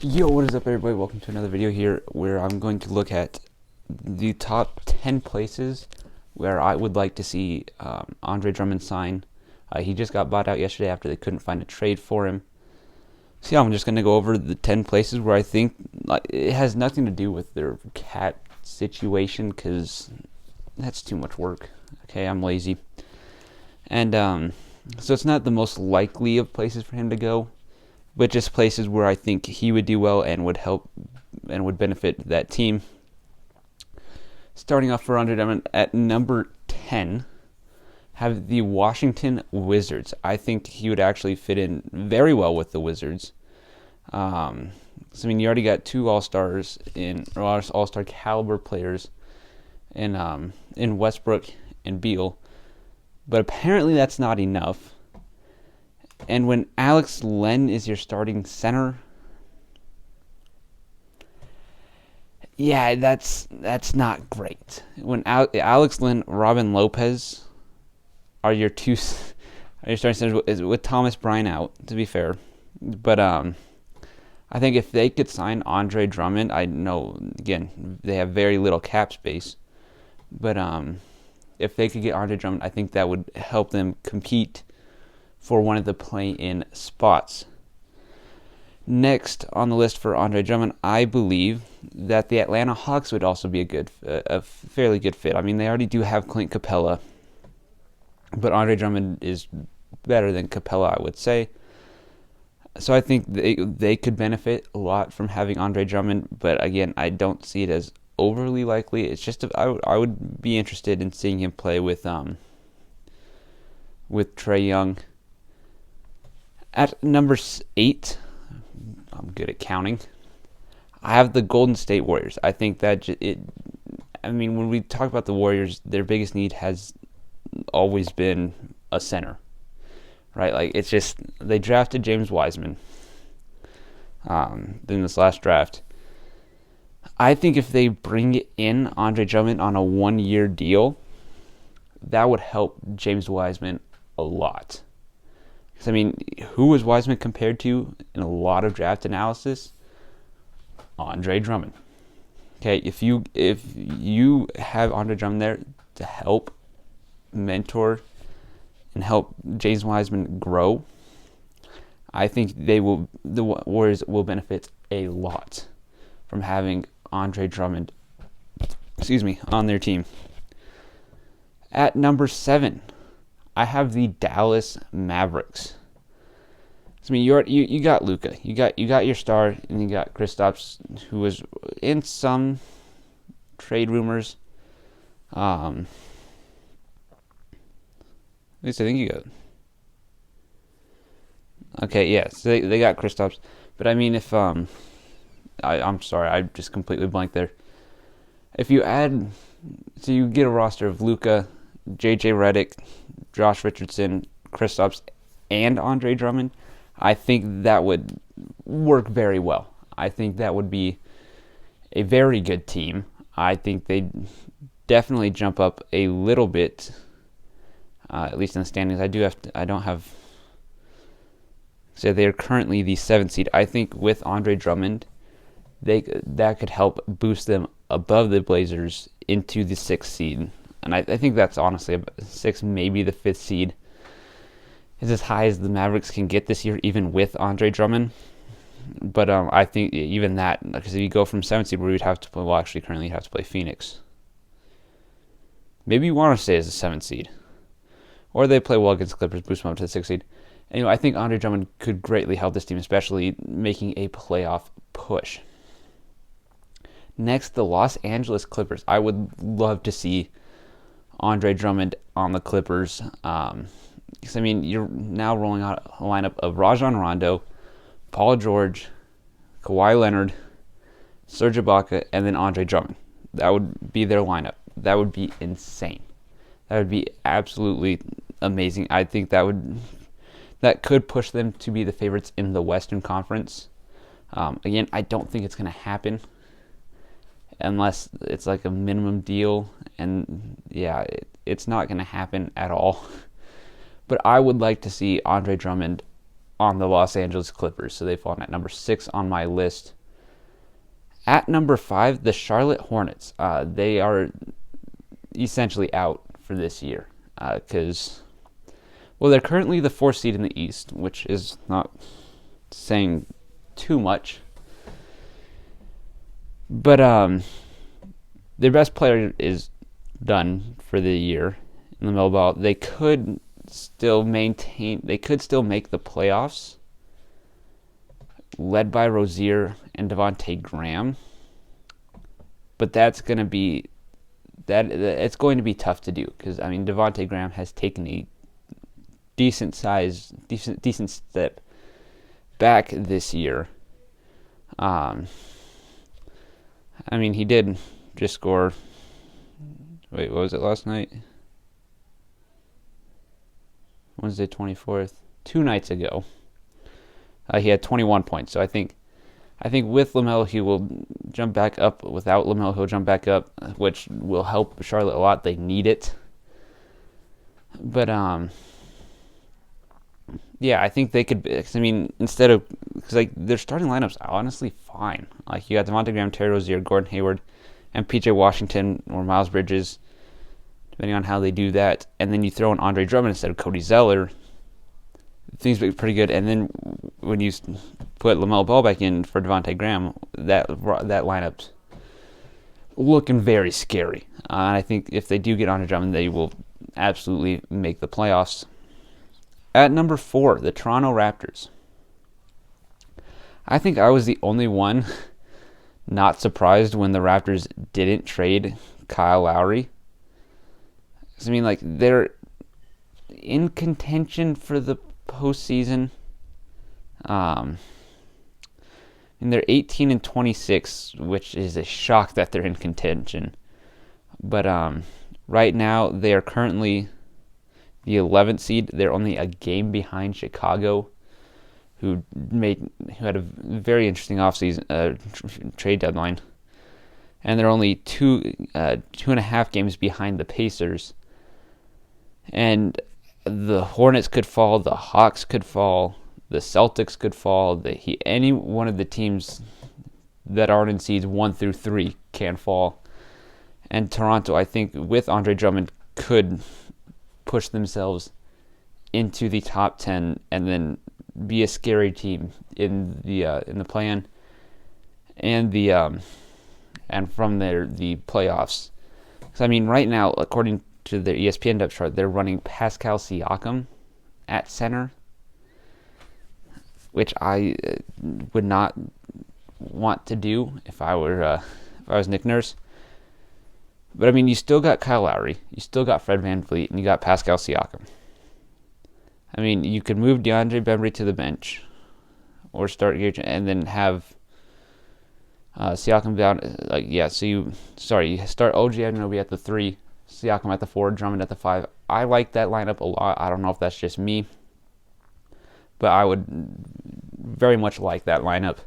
Yo, what is up, everybody? Welcome to another video here where I'm going to look at the top 10 places where I would like to see Andre Drummond sign. He just got bought out yesterday after they couldn't find a trade for him. So yeah, I'm just going to go over the 10 places where I think it has nothing to do with their cat situation because that's too much work. Okay, I'm lazy. And so it's not the most likely of places for him to go, but just places where I think he would do well and would help and would benefit that team. Starting off for Andre Drummond at number 10, have the Washington Wizards. I think he would actually fit in very well with the Wizards. You already got two All-Stars All-Star caliber players in Westbrook and Beal, but apparently that's not enough. And when Alex Len is your starting center, yeah, that's not great. When Alex Len, Robin Lopez are your starting centers with Thomas Bryant out, to be fair. But I think if they could sign Andre Drummond, I know again they have very little cap space, but if they could get Andre Drummond, I think that would help them compete for one of the play-in spots. Next on the list for Andre Drummond, I believe that the Atlanta Hawks would also be a fairly good fit. I mean, they already do have Clint Capella, but Andre Drummond is better than Capella, I would say. So I think they could benefit a lot from having Andre Drummond, but again, I don't see it as overly likely. It's just I would be interested in seeing him play with Trae Young. At number 8, I'm good at counting, I have the Golden State Warriors. I think that when we talk about the Warriors, their biggest need has always been a center, right? Like, it's just, they drafted James Wiseman in this last draft. I think if they bring in Andre Drummond on a 1-year deal, that would help James Wiseman a lot. I mean, who was Wiseman compared to in a lot of draft analysis? Andre Drummond. Okay, if you have Andre Drummond there to help mentor and help James Wiseman grow, I think the Warriors will benefit a lot from having Andre Drummond, on their team. At number 7, I have the Dallas Mavericks. You got Luka, you got your star, and you got Kristaps, who was in some trade rumors. At least I think you got. Okay, yeah, so they got Kristaps, but I mean, if I'm sorry, I just completely blanked there. If you add, so you get a roster of Luka, JJ Redick, Josh Richardson, Kristaps, and Andre Drummond, I think that would work very well. I think that would be a very good team. I think they'd definitely jump up a little bit, at least in the standings. So they're currently the 7th seed. I think with Andre Drummond, that could help boost them above the Blazers into the 6th seed. And I think that's honestly 6, maybe the 5th seed is as high as the Mavericks can get this year, even with Andre Drummond. But I think even that, because if you go from 7th seed, where we'd have to play, currently you'd have to play Phoenix. Maybe you want to stay as a 7th seed. Or they play well against the Clippers, boost them up to the 6th seed. Anyway, I think Andre Drummond could greatly help this team, especially making a playoff push. Next, the Los Angeles Clippers. I would love to see Andre Drummond on the Clippers. Because, you're now rolling out a lineup of Rajon Rondo, Paul George, Kawhi Leonard, Serge Ibaka, and then Andre Drummond. That would be their lineup. That would be insane. That would be absolutely amazing. I think that could push them to be the favorites in the Western Conference. Again, I don't think it's going to happen unless it's like a minimum deal, and yeah, it's not going to happen at all. But I would like to see Andre Drummond on the Los Angeles Clippers, so they've fallen at number 6 on my list. At number 5, the Charlotte Hornets. They are essentially out for this year because, they're currently the 4th seed in the East, which is not saying too much. But their best player is done for the year in the middle ball. They could still make the playoffs, led by Rozier and Devontae Graham. But it's going to be tough to do because Devontae Graham has taken a decent step back this year. He did just score. Wait, what was it last night? Wednesday 24th, 2 nights ago. He had 21 points. So I think with LaMelo he will jump back up. Without LaMelo he'll jump back up, which will help Charlotte a lot. They need it. But I think they could. Instead of their starting lineups are honestly fine. You got Devontae Graham, Terry Rozier, Gordon Hayward, and PJ Washington or Miles Bridges, depending on how they do that. And then you throw in Andre Drummond instead of Cody Zeller. Things look pretty good. And then when you put LaMelo Ball back in for Devontae Graham, that lineup's looking very scary. I think if they do get Andre Drummond, they will absolutely make the playoffs. At number 4, the Toronto Raptors. I think I was the only one not surprised when the Raptors didn't trade Kyle Lowry. They're in contention for the postseason. They're 18-26, which is a shock that they're in contention. But right now, they are currently the 11th seed. They're only a game behind Chicago, who had a very interesting offseason trade deadline, and they're only 2.5 games behind the Pacers. And the Hornets could fall, the Hawks could fall, the Celtics could fall. Any one of the teams that aren't in seeds 1 through 3 can fall. And Toronto, I think, with Andre Drummond, could push themselves into the top 10 and then be a scary team in the play-in and from there the playoffs. So right now, according to their ESPN depth chart, they're running Pascal Siakam at center, which I would not want to do if I was Nick Nurse. But you still got Kyle Lowry, you still got Fred VanVleet, and you got Pascal Siakam. You could move DeAndre Bembry to the bench, or start and then have Siakam down. You start OG Anunoby at the 3, Siakam at the 4, Drummond at the 5. I like that lineup a lot. I don't know if that's just me, but I would very much like that lineup.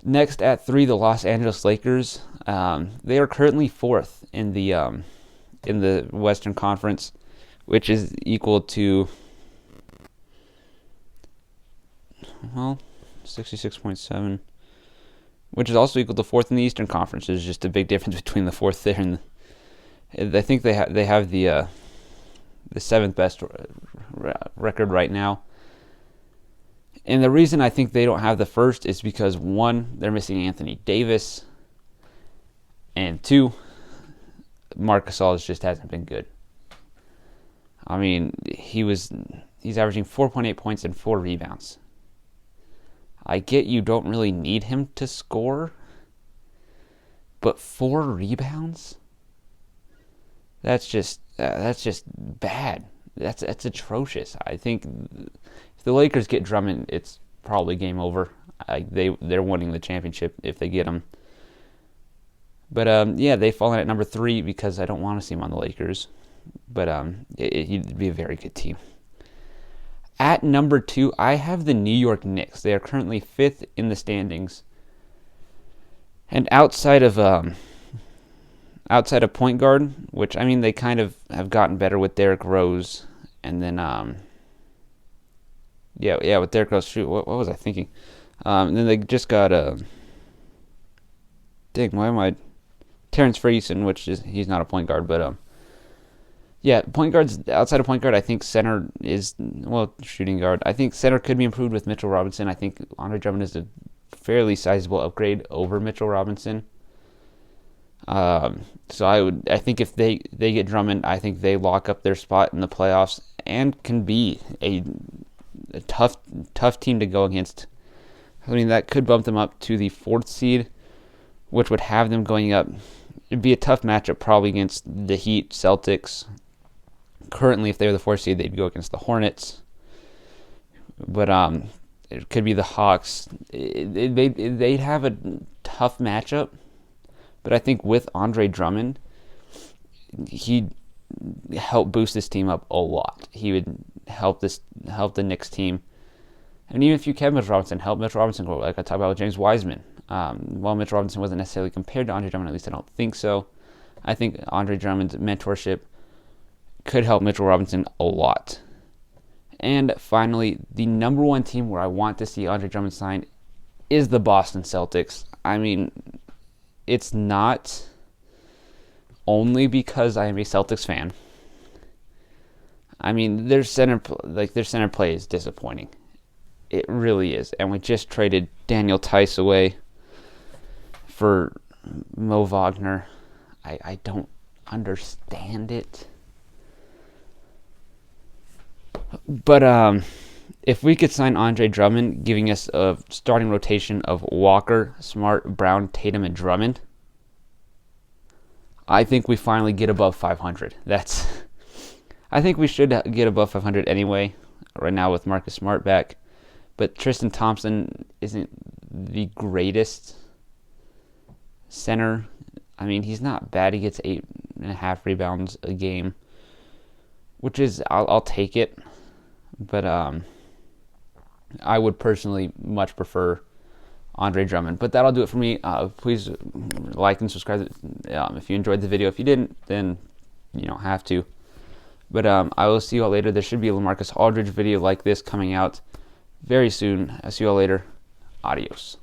Next at 3, the Los Angeles Lakers. They are currently 4th in the Western Conference, which is equal to 66.7, which is also equal to 4th in the Eastern Conference. There's just a big difference between the 4th there and I think they have the 7th best record right now. And the reason I think they don't have the 1st is because 1, they're missing Anthony Davis, and 2, Marc Gasol just hasn't been good. He's averaging 4.8 points and 4 rebounds. I get you don't really need him to score, but 4 rebounds? That's just bad. That's atrocious. I think if the Lakers get Drummond, it's probably game over. They're winning the championship if they get him. But they've fallen at number 3 because I don't want to see him on the Lakers. But he'd be a very good team. At number 2, I have the New York Knicks. They are currently 5th in the standings. And outside of point guard, which they kind of have gotten better with Derrick Rose, and then yeah, with Derrick Rose. Shoot, what was I thinking? And then they just got dang, why am I Terrence Ferguson, which is he's not a point guard, but yeah, point guards outside of point guard, I think center is shooting guard. I think center could be improved with Mitchell Robinson. I think Andre Drummond is a fairly sizable upgrade over Mitchell Robinson. So I think if they get Drummond, I think they lock up their spot in the playoffs and can be a tough team to go against. I mean, that could bump them up to the 4th seed, which would have them going up. It'd be a tough matchup probably against the Heat, Celtics. Currently, if they were the 4th seed, they'd go against the Hornets. But it could be the Hawks. They'd have a tough matchup. But I think with Andre Drummond, he'd help boost this team up a lot. He would help the Knicks team. And even if you kept Mitchell Robinson, help Mitchell Robinson grow. Like I talked about with James Wiseman. While Mitchell Robinson wasn't necessarily compared to Andre Drummond, at least I don't think so. I think Andre Drummond's mentorship could help Mitchell Robinson a lot. And finally, the number one team where I want to see Andre Drummond sign is the Boston Celtics. I mean, it's not only because I am a Celtics fan. I mean, their center play is disappointing. It really is. And we just traded Daniel Tice away for Mo Wagner. I don't understand it. But if we could sign Andre Drummond, giving us a starting rotation of Walker, Smart, Brown, Tatum, and Drummond, I think we finally get above 500. I think we should get above 500 anyway, right now with Marcus Smart back. But Tristan Thompson isn't the greatest center. I mean, he's not bad. He gets 8.5 rebounds a game, which is, I'll take it. But I would personally much prefer Andre Drummond. But that'll do it for me. Please like and subscribe if you enjoyed the video. If you didn't, then you don't have to. But I will see you all later. There should be a LaMarcus Aldridge video like this coming out very soon. I'll see you all later. Adios.